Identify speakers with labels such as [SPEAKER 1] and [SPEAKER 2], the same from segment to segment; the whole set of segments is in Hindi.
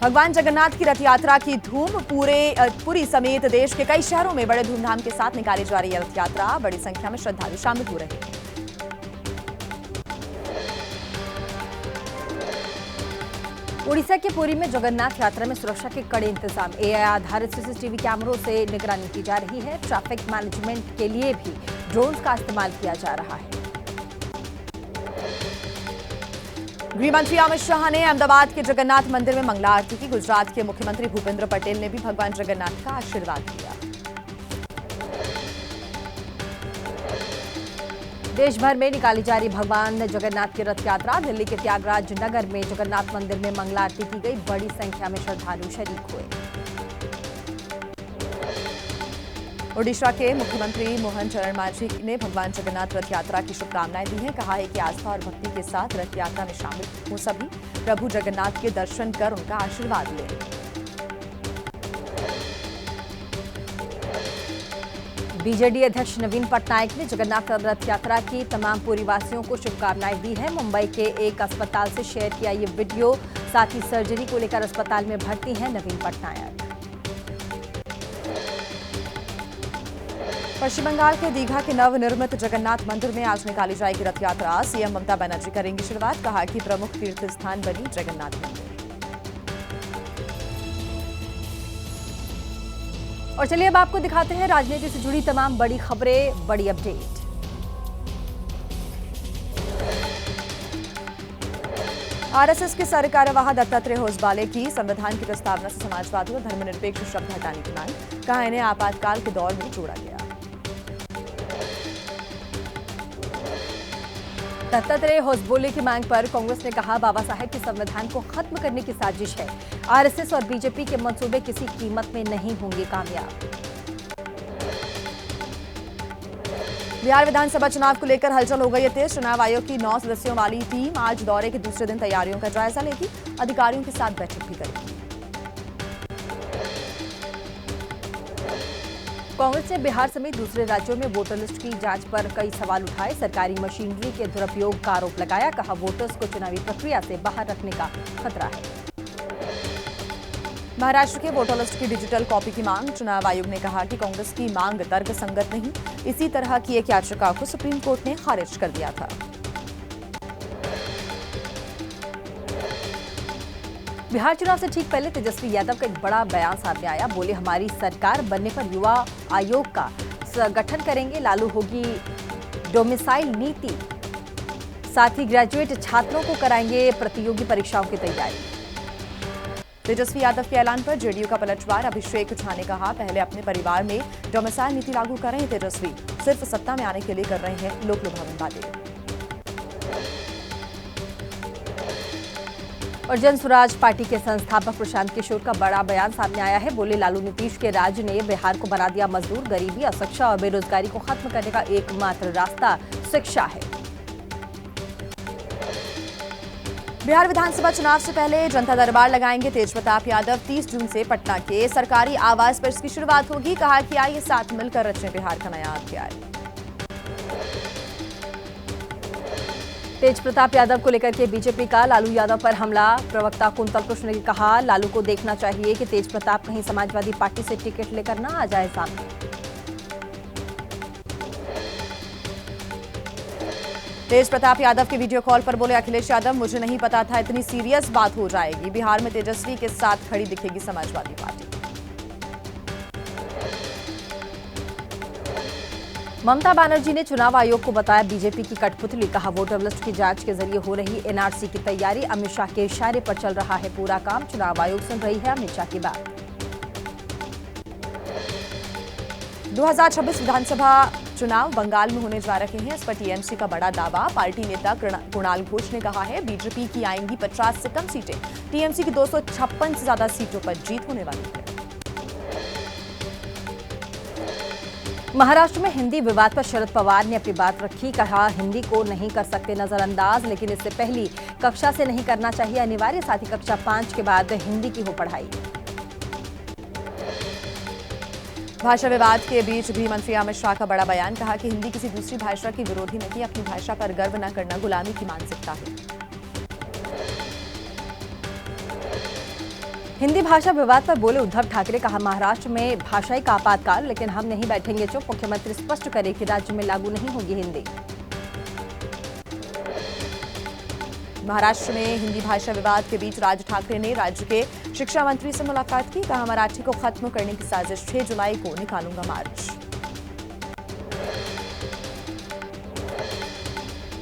[SPEAKER 1] भगवान जगन्नाथ की रथ यात्रा की धूम पुरी समेत देश के कई शहरों में बड़े धूमधाम के साथ निकाली जा रही है रथ यात्रा। बड़ी संख्या में श्रद्धालु शामिल हो रहे हैं।
[SPEAKER 2] उड़ीसा के पुरी में जगन्नाथ यात्रा में सुरक्षा के कड़े इंतजाम। एआई आधारित सीसीटीवी कैमरों से निगरानी की जा रही है। ट्रैफिक मैनेजमेंट के लिए भी ड्रोन का इस्तेमाल किया जा रहा है।
[SPEAKER 1] गृह मंत्री अमित शाह ने अहमदाबाद के जगन्नाथ मंदिर में मंगला आरती की। गुजरात के मुख्यमंत्री भूपेंद्र पटेल ने भी भगवान जगन्नाथ का आशीर्वाद लिया।
[SPEAKER 2] देश भर में निकाली जा रही भगवान जगन्नाथ की रथ यात्रा। दिल्ली के त्यागराज नगर में जगन्नाथ मंदिर में मंगला आरती की गई। बड़ी संख्या में श्रद्धालु शरीक हुए।
[SPEAKER 1] ओडिशा के मुख्यमंत्री मोहन चरण मांझी ने भगवान जगन्नाथ रथ यात्रा की शुभकामनाएं दी हैं। कहा है कि आस्था और भक्ति के साथ रथ यात्रा में शामिल हो सभी प्रभु जगन्नाथ के दर्शन कर उनका आशीर्वाद लें।
[SPEAKER 2] बीजेडी अध्यक्ष नवीन पटनायक ने जगन्नाथ रथ यात्रा की तमाम पुरीवासियों को शुभकामनाएं दी है। मुंबई के एक अस्पताल से शेयर किया ये वीडियो। साथ ही सर्जरी को लेकर अस्पताल में भर्ती हैं नवीन पटनायक।
[SPEAKER 1] पश्चिम बंगाल के दीघा के नवनिर्मित जगन्नाथ मंदिर में आज निकाली जाएगी रथ यात्रा। सीएम ममता बनर्जी करेंगी शुरुआत। कहा कि प्रमुख तीर्थ स्थान बनी जगन्नाथ मंदिर।
[SPEAKER 2] और चलिए अब आपको दिखाते हैं राजनीति से जुड़ी तमाम बड़ी खबरें, बड़ी अपडेट।
[SPEAKER 1] आरएसएस के सरकार्यवाह दत्तात्रेय होसबाले की संविधान की प्रस्तावना से समाजवादी और धर्मनिरपेक्ष शब्द हटाने की मांग। कहा इन्हें आपातकाल के दौर में जोड़ा गया।
[SPEAKER 2] दत्तात्रेय होसबोले की मांग पर कांग्रेस ने कहा बाबा साहेब के संविधान को खत्म करने की साजिश है। आरएसएस और बीजेपी के मंसूबे किसी कीमत में नहीं होंगे कामयाब।
[SPEAKER 1] बिहार विधानसभा चुनाव को लेकर हलचल हो गई है तेज। चुनाव आयोग की 9 सदस्यों वाली टीम आज दौरे के दूसरे दिन तैयारियों का जायजा लेगी। अधिकारियों के साथ बैठक भी करेगी।
[SPEAKER 2] कांग्रेस ने बिहार समेत दूसरे राज्यों में वोटर लिस्ट की जांच पर कई सवाल उठाए। सरकारी मशीनरी के दुरुपयोग का आरोप लगाया। कहा वोटर्स को चुनावी प्रक्रिया से बाहर रखने का खतरा है।
[SPEAKER 1] महाराष्ट्र के वोटर लिस्ट की डिजिटल कॉपी की मांग। चुनाव आयोग ने कहा कि कांग्रेस की मांग तर्कसंगत नहीं। इसी तरह की एक याचिका को सुप्रीम कोर्ट ने खारिज कर दिया था।
[SPEAKER 2] बिहार चुनाव से ठीक पहले तेजस्वी यादव का एक बड़ा बयान सामने आया। बोले हमारी सरकार बनने पर युवा आयोग का गठन करेंगे। लागू होगी डोमिसाइल नीति। साथ ही ग्रेजुएट छात्रों को कराएंगे प्रतियोगी परीक्षाओं की तैयारी।
[SPEAKER 1] तेजस्वी यादव के ऐलान पर जेडीयू का पलटवार। अभिषेक झा ने कहा पहले अपने परिवार में डोमिसाइल नीति लागू कर रहे हैं तेजस्वी। सिर्फ सत्ता में आने के लिए कर रहे हैं लोक लुभावन बातें।
[SPEAKER 2] और जन स्वराज पार्टी के संस्थापक प्रशांत किशोर का बड़ा बयान सामने आया है। बोले लालू नीतीश के राज ने बिहार को बना दिया मजदूर। गरीबी, अशिक्षा और बेरोजगारी को खत्म करने का एकमात्र रास्ता शिक्षा है।
[SPEAKER 1] बिहार विधानसभा चुनाव से पहले जनता दरबार लगाएंगे तेज प्रताप यादव। 30 जून से पटना के सरकारी आवास पर इसकी शुरुआत होगी। कहा कि आइए साथ मिलकर रचें बिहार का नया अध्याय।
[SPEAKER 2] तेज प्रताप यादव को लेकर के बीजेपी का लालू यादव पर हमला। प्रवक्ता कुंतल कृष्ण ने कहा लालू को देखना चाहिए कि तेज प्रताप कहीं समाजवादी पार्टी से टिकट लेकर ना आ जाए सामने।
[SPEAKER 1] तेज प्रताप यादव के वीडियो कॉल पर बोले अखिलेश यादव मुझे नहीं पता था इतनी सीरियस बात हो जाएगी। बिहार में तेजस्वी के साथ खड़ी दिखेगी समाजवादी पार्टी।
[SPEAKER 2] ममता बनर्जी ने चुनाव आयोग को बताया बीजेपी की कठपुतली। कहा वोटर लिस्ट की जांच के जरिए हो रही एनआरसी की तैयारी। अमित शाह के इशारे पर चल रहा है पूरा काम। चुनाव आयोग सुन रही है अमित शाह की बात।
[SPEAKER 1] 2026 विधानसभा चुनाव बंगाल में होने जा रहे हैं। इस पर टीएमसी का बड़ा दावा। पार्टी नेता कुणाल घोष ने कहा है बीजेपी की आएंगी 50 से कम सीटें। टीएमसी की 256 से ज्यादा सीटों पर जीत होने वाली है।
[SPEAKER 2] महाराष्ट्र में हिंदी विवाद पर शरद पवार ने अपनी बात रखी। कहा हिंदी को नहीं कर सकते नजरअंदाज, लेकिन इससे पहली कक्षा से नहीं करना चाहिए अनिवार्य। साथ ही कक्षा 5 के बाद हिंदी की हो पढ़ाई।
[SPEAKER 1] भाषा विवाद के बीच गृह मंत्री अमित शाह का बड़ा बयान। कहा कि हिंदी किसी दूसरी भाषा की विरोधी नहीं। अपनी भाषा पर गर्व न करना गुलामी की मानसिकता है।
[SPEAKER 2] हिंदी भाषा विवाद पर बोले उद्धव ठाकरे, कहा महाराष्ट्र में भाषाई का आपातकाल, लेकिन हम नहीं बैठेंगे चुप। मुख्यमंत्री स्पष्ट करे कि राज्य में लागू नहीं होगी हिंदी।
[SPEAKER 1] महाराष्ट्र में हिंदी भाषा विवाद के बीच राज ठाकरे ने राज्य के शिक्षा मंत्री से मुलाकात की। कहा मराठी को खत्म करने की साजिश, 6 जुलाई को निकालूंगा मार्च।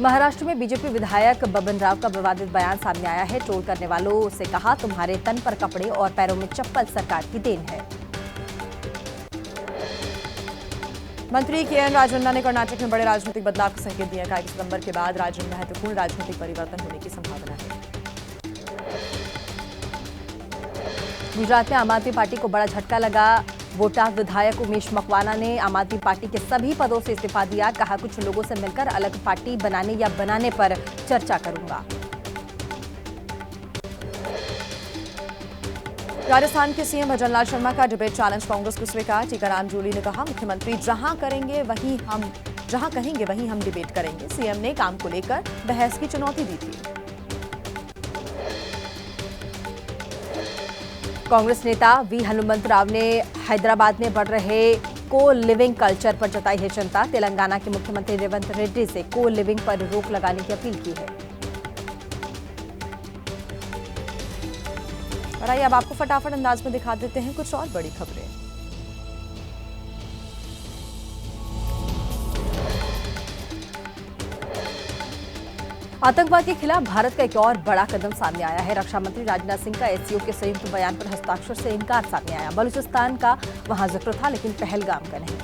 [SPEAKER 2] महाराष्ट्र में बीजेपी विधायक बबन राव का विवादित बयान सामने आया है। ट्रोल करने वालों से कहा, तुम्हारे तन पर कपड़े और पैरों में चप्पल सरकार की देन है।
[SPEAKER 1] मंत्री के.एन. राजन्ना ने कर्नाटक में बड़े राजनीतिक बदलाव के संकेत दिए। कहा कि सितंबर के बाद राज्य में महत्वपूर्ण राजनीतिक परिवर्तन होने की संभावना है।
[SPEAKER 2] गुजरात में आम आदमी पार्टी को बड़ा झटका लगा। बोटाद विधायक उमेश मकवाना ने आम आदमी पार्टी के सभी पदों से इस्तीफा दिया। कहा, कुछ लोगों से मिलकर अलग पार्टी बनाने या बनाने पर चर्चा करूंगा।
[SPEAKER 1] राजस्थान के सीएम भजनलाल शर्मा का डिबेट चैलेंज कांग्रेस को स्वीकार। टीकाराम जूली ने कहा, मुख्यमंत्री जहां कहेंगे वहीं हम डिबेट करेंगे। सीएम ने काम को लेकर बहस की चुनौती दी थी।
[SPEAKER 2] कांग्रेस नेता वी हनुमंत राव ने हैदराबाद में बढ़ रहे को लिविंग कल्चर पर जताई है चिंता। तेलंगाना के मुख्यमंत्री रेवंत रेड्डी से को लिविंग पर रोक लगाने की अपील की है।
[SPEAKER 1] और आइए अब आपको फटाफट अंदाज में दिखा देते हैं कुछ और बड़ी खबरें।
[SPEAKER 2] आतंकवाद के खिलाफ भारत का एक और बड़ा कदम सामने आया है। रक्षा मंत्री राजनाथ सिंह का एससीओ के संयुक्त बयान पर हस्ताक्षर से इनकार सामने आया। बलूचिस्तान का वहां जिक्र था, लेकिन पहलगाम का नहीं।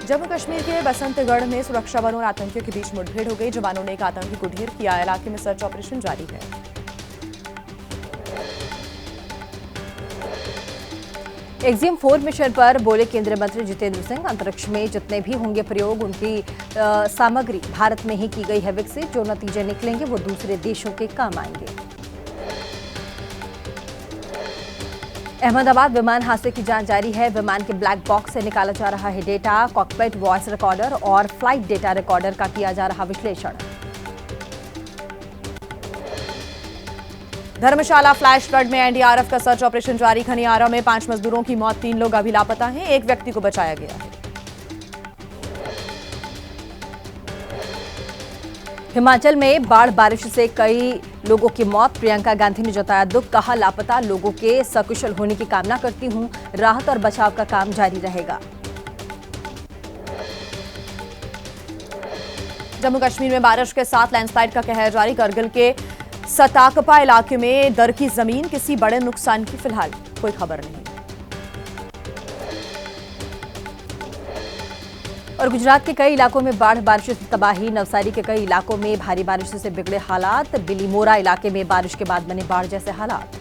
[SPEAKER 1] जम्मू कश्मीर के बसंतगढ़ में सुरक्षा बलों और आतंकियों के बीच मुठभेड़ हो गई। जवानों ने एक आतंकी को ढेर किया। इलाके में सर्च ऑपरेशन जारी है।
[SPEAKER 2] एक्जिम 4 मिशन पर बोले केंद्रीय मंत्री जितेंद्र सिंह, अंतरिक्ष में जितने भी होंगे प्रयोग, उनकी सामग्री भारत में ही की गई है विकसित। जो नतीजे निकलेंगे वो दूसरे देशों के काम आएंगे। अहमदाबाद विमान हादसे की जांच जारी है। विमान के ब्लैक बॉक्स से निकाला जा रहा है डेटा। कॉकपिट वॉइस रिकॉर्डर और फ्लाइट डेटा रिकॉर्डर का किया जा रहा विश्लेषण।
[SPEAKER 1] धर्मशाला फ्लैश फ्लड में एनडीआरएफ का सर्च ऑपरेशन जारी। खनियारा में 5 मजदूरों की मौत, 3 लोग अभी लापता हैं। एक व्यक्ति को बचाया गया है।
[SPEAKER 2] हिमाचल में बाढ़ बारिश से कई लोगों की मौत। प्रियंका गांधी ने जताया दुख। कहा, लापता लोगों के सकुशल होने की कामना करती हूं। राहत और बचाव का काम जारी रहेगा।
[SPEAKER 1] जम्मू कश्मीर में बारिश के साथ लैंडस्लाइड का कहर जारी। करगिल के सताकपा इलाके में दर की जमीन, किसी बड़े नुकसान की फिलहाल कोई खबर नहीं।
[SPEAKER 2] और गुजरात के कई इलाकों में बाढ़ बारिश से तबाही। नवसारी के कई इलाकों में भारी बारिश से बिगड़े हालात। बिलीमोरा इलाके में बारिश के बाद बने बाढ़ जैसे हालात।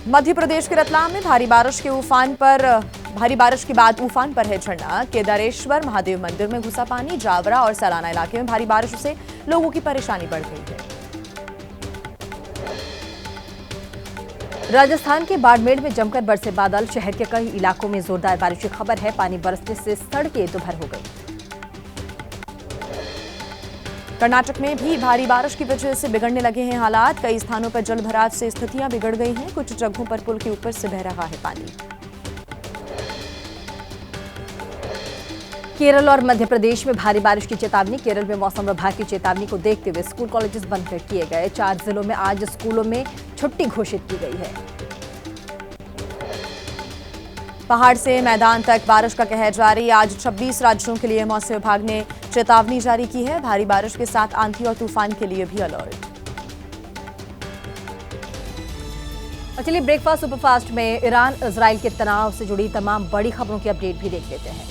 [SPEAKER 1] मध्य प्रदेश के रतलाम में भारी बारिश के बाद उफान पर है झरना। केदारेश्वर महादेव मंदिर में घुसा पानी। जावरा और सलाना इलाके में भारी बारिश से लोगों की परेशानी बढ़ गई है।
[SPEAKER 2] राजस्थान के बाड़मेर में जमकर बरसे बादल। शहर के कई इलाकों में जोरदार बारिश की खबर है। पानी बरसने से सड़कें दुभर हो गई।
[SPEAKER 1] कर्नाटक में भी भारी बारिश की वजह से बिगड़ने लगे हैं हालात। कई स्थानों पर जल भराव से स्थितियां बिगड़ गई हैं। कुछ जगहों पर पुल के ऊपर से बह रहा है पानी।
[SPEAKER 2] केरल और मध्य प्रदेश में भारी बारिश की चेतावनी। केरल में मौसम विभाग की चेतावनी को देखते हुए स्कूल कॉलेजेस बंद किए गए। 4 जिलों में आज स्कूलों में छुट्टी घोषित की गई है।
[SPEAKER 1] पहाड़ से मैदान तक बारिश का कहर जारी। आज 26 राज्यों के लिए मौसम विभाग ने चेतावनी जारी की है। भारी बारिश के साथ आंधी और तूफान के लिए भी अलर्ट।
[SPEAKER 2] चलिए ब्रेकफास्ट सुपरफास्ट में ईरान इजराइल के तनाव से जुड़ी तमाम बड़ी खबरों की अपडेट भी देख लेते हैं।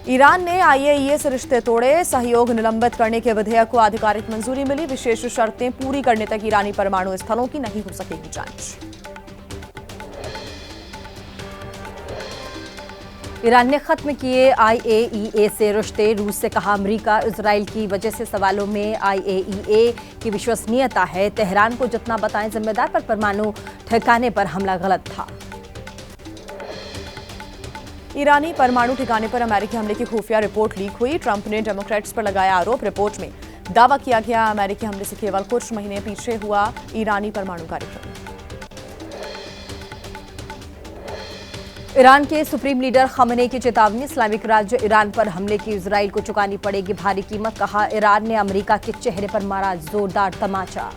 [SPEAKER 1] ईरान ने आईएईए से रिश्ते तोड़े। सहयोग निलंबित करने के विधेयक को आधिकारिक मंजूरी मिली। विशेष शर्तें पूरी करने तक ईरानी परमाणु स्थलों की नहीं हो सकेगी जांच।
[SPEAKER 2] ईरान ने खत्म किए आईएईए से रिश्ते। रूस से कहा, अमेरिका इजराइल की वजह से सवालों में आईएईए की विश्वसनीयता है। तेहरान को जितना बताएं जिम्मेदार, पर परमाणु ठिकाने पर हमला गलत था।
[SPEAKER 1] ईरानी परमाणु ठिकाने पर अमेरिकी हमले की खुफिया रिपोर्ट लीक हुई। ट्रंप ने डेमोक्रेट्स पर लगाया आरोप। रिपोर्ट में दावा किया गया अमेरिकी हमले से केवल कुछ महीने पीछे हुआ ईरानी परमाणु कार्यक्रम।
[SPEAKER 2] ईरान के सुप्रीम लीडर खमेनी की चेतावनी, इस्लामिक राज्य ईरान पर हमले की इजराइल को चुकानी पड़ेगी भारी कीमत। कहा, ईरान ने अमेरिका के चेहरे पर मारा जोरदार तमाचा।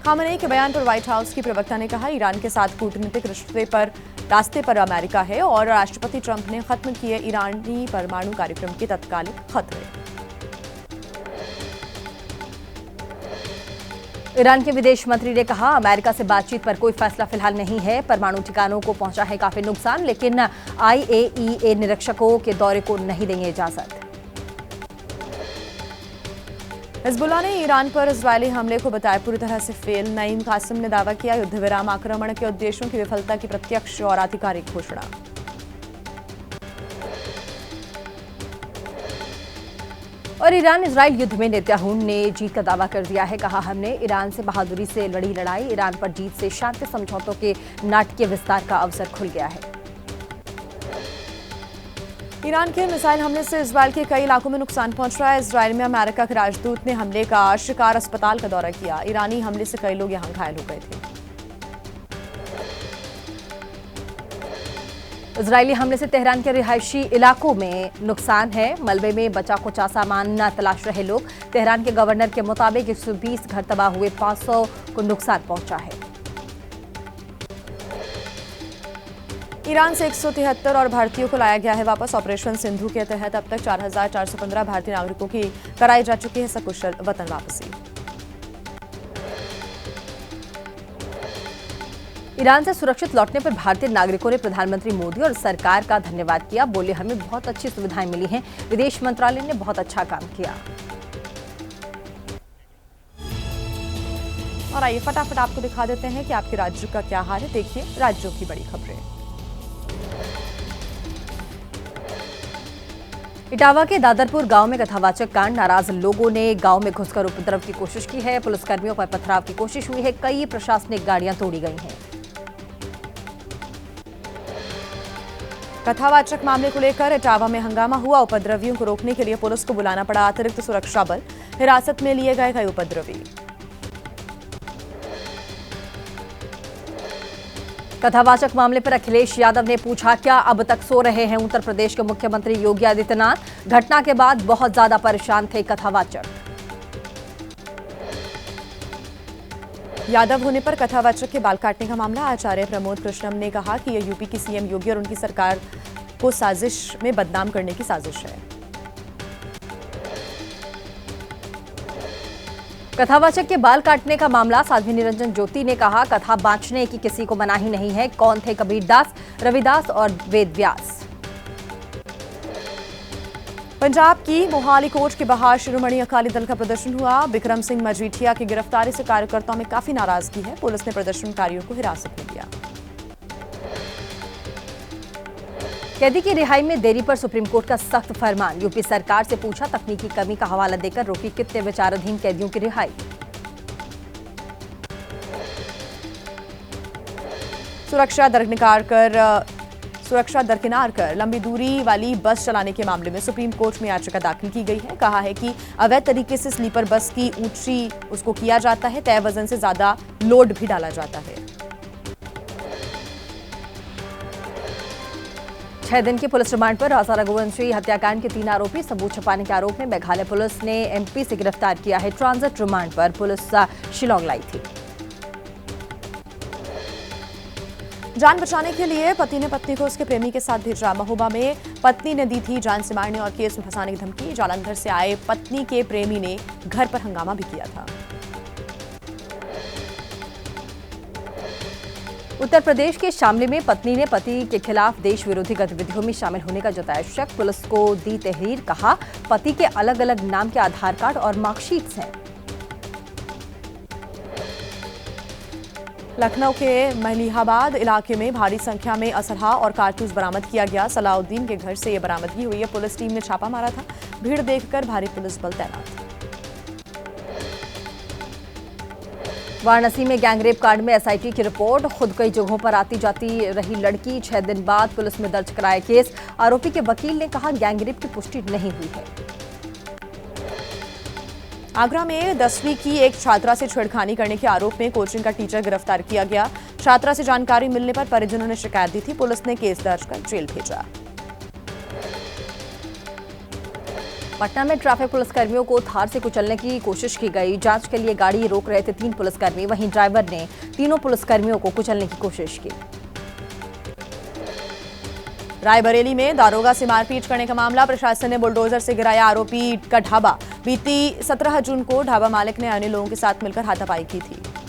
[SPEAKER 1] खामेनेई के बयान पर व्हाइट हाउस की प्रवक्ता ने कहा, ईरान के साथ कूटनीतिक रास्ते पर अमेरिका है और राष्ट्रपति ट्रंप ने खत्म किए ईरानी परमाणु कार्यक्रम के तत्कालिक खतरे।
[SPEAKER 2] ईरान के विदेश मंत्री ने कहा, अमेरिका से बातचीत पर कोई फैसला फिलहाल नहीं है। परमाणु ठिकानों को पहुंचा है काफी नुकसान, लेकिन IAEA निरीक्षकों के दौरे को नहीं देंगे इजाजत।
[SPEAKER 1] हिजबुल्लाह ने ईरान पर इजरायली हमले को बताया पूरी तरह से फेल। नईम कासिम ने दावा किया, युद्ध विराम आक्रमण के उद्देश्यों की विफलता की प्रत्यक्ष और आधिकारिक घोषणा।
[SPEAKER 2] और ईरान इजराइल युद्ध में नेतन्याहू ने जीत का दावा कर दिया है। कहा, हमने ईरान से बहादुरी से लड़ी लड़ाई। ईरान पर जीत से शांति समझौतों के नाटकीय विस्तार का अवसर खुल गया है।
[SPEAKER 1] ईरान के मिसाइल हमले से इजराइल के कई इलाकों में नुकसान पहुंच रहा है। इजराइल में अमेरिका के राजदूत ने हमले का शिकार अस्पताल का दौरा किया। ईरानी हमले से कई लोग यहां घायल हो गए थे।
[SPEAKER 2] इजरायली हमले से तेहरान के रिहायशी इलाकों में नुकसान है। मलबे में बचा कुचा सामान तलाश रहे लोग। तेहरान के गवर्नर के मुताबिक 120 घर तबाह हुए, 500 को नुकसान पहुंचा है।
[SPEAKER 1] ईरान से 173 और भारतीयों को लाया गया है वापस। ऑपरेशन सिंधु के तहत अब तक 4,415 भारतीय नागरिकों की कराई जा चुकी है सकुशल वतन वापसी।
[SPEAKER 2] ईरान से सुरक्षित लौटने पर भारतीय नागरिकों ने प्रधानमंत्री मोदी और सरकार का धन्यवाद किया। बोले, हमें बहुत अच्छी सुविधाएं मिली हैं। विदेश मंत्रालय ने बहुत अच्छा काम किया।
[SPEAKER 1] और आइए फटाफट आपको दिखा देते हैं कि आपके राज्य का क्या हाल है। देखिए राज्यों की बड़ी खबरें।
[SPEAKER 2] इटावा के दादरपुर गांव में कथावाचक कांड, नाराज लोगों ने गांव में घुसकर उपद्रव की कोशिश की है। पुलिसकर्मियों पर पथराव की कोशिश हुई है। कई प्रशासनिक गाड़ियां तोड़ी गई हैं।
[SPEAKER 1] कथावाचक मामले को लेकर इटावा में हंगामा हुआ। उपद्रवियों को रोकने के लिए पुलिस को बुलाना पड़ा अतिरिक्त सुरक्षा बल। हिरासत में लिए गए कई उपद्रवी।
[SPEAKER 2] कथावाचक मामले पर अखिलेश यादव ने पूछा, क्या अब तक सो रहे हैं उत्तर प्रदेश के मुख्यमंत्री योगी आदित्यनाथ? घटना के बाद बहुत ज्यादा परेशान थे कथावाचक।
[SPEAKER 1] यादव होने पर कथावाचक के बाल काटने का मामला। आचार्य प्रमोद कृष्णम ने कहा कि यह यूपी की सीएम योगी और उनकी सरकार को साजिश में बदनाम करने की साजिश है।
[SPEAKER 2] कथावाचक के बाल काटने का मामला। साध्वी निरंजन ज्योति ने कहा, कथा बांचने की किसी को मनाही नहीं है। कौन थे कबीरदास, रविदास और वेदव्यास?
[SPEAKER 1] पंजाब की मोहाली कोर्ट के बाहर शिरोमणि अकाली दल का प्रदर्शन हुआ। बिक्रम सिंह मजीठिया की गिरफ्तारी से कार्यकर्ताओं में काफी नाराजगी है। पुलिस ने प्रदर्शनकारियों को हिरासत में लिया।
[SPEAKER 2] कैदी की रिहाई में देरी पर सुप्रीम कोर्ट का सख्त फरमान। यूपी सरकार से पूछा, तकनीकी कमी का हवाला देकर रोकी कितने विचाराधीन कैदियों की रिहाई।
[SPEAKER 1] सुरक्षा दरकिनार कर लंबी दूरी वाली बस चलाने के मामले में सुप्रीम कोर्ट में याचिका दाखिल की गई है। कहा है कि अवैध तरीके से स्लीपर बस की ऊंची उसको किया जाता है। तय वजन से ज्यादा लोड भी डाला जाता है।
[SPEAKER 2] 6 दिन के पुलिस रिमांड पर राजा रघुवंशी हत्याकांड के 3 आरोपी सबूत छुपाने के आरोप में मेघालय पुलिस ने MP से गिरफ्तार किया है। ट्रांजिट रिमांड पर पुलिस शिलोंग लाई थी।
[SPEAKER 1] जान बचाने के लिए पति ने पत्नी को उसके प्रेमी के साथ भेजा। महोबा में पत्नी ने दी थी जान से मारने और केस में फंसाने की धमकी। जालंधर से आए पत्नी के प्रेमी ने घर पर हंगामा भी किया था।
[SPEAKER 2] उत्तर प्रदेश के शामली में पत्नी ने पति के खिलाफ देश विरोधी गतिविधियों में शामिल होने का जताया शक। पुलिस को दी तहरीर। कहा, पति के अलग अलग नाम के आधार कार्ड और मार्कशीट्स हैं।
[SPEAKER 1] लखनऊ के मलिहाबाद इलाके में भारी संख्या में असलहा और कारतूस बरामद किया गया। सलाउद्दीन के घर से यह बरामदगी हुई है। पुलिस टीम ने छापा मारा था। भीड़ देखकर भारी पुलिस बल तैनात।
[SPEAKER 2] वाराणसी में गैंगरेप कांड में एसआईटी की रिपोर्ट। खुद कई जगहों पर आती जाती रही लड़की, 6 दिन बाद पुलिस में दर्ज कराया केस। आरोपी के वकील ने कहा गैंगरेप की पुष्टि नहीं हुई है।
[SPEAKER 1] आगरा में 10वीं की एक छात्रा से छेड़खानी करने के आरोप में कोचिंग का टीचर गिरफ्तार किया गया। छात्रा से जानकारी मिलने पर परिजनों ने शिकायत दी थी। पुलिस ने केस दर्ज कर जेल भेजा।
[SPEAKER 2] पटना में ट्रैफिक पुलिसकर्मियों को थार से कुचलने की कोशिश की गई। जांच के लिए गाड़ी रोक रहे थे 3 पुलिसकर्मी, वहीं ड्राइवर ने तीनों पुलिसकर्मियों को कुचलने की कोशिश की।
[SPEAKER 1] रायबरेली में दारोगा से मारपीट करने का मामला। प्रशासन ने बुलडोजर से गिराया आरोपी का ढाबा। बीती 17 जून को ढाबा मालिक ने अन्य लोगों के साथ मिलकर हाथापाई की थी।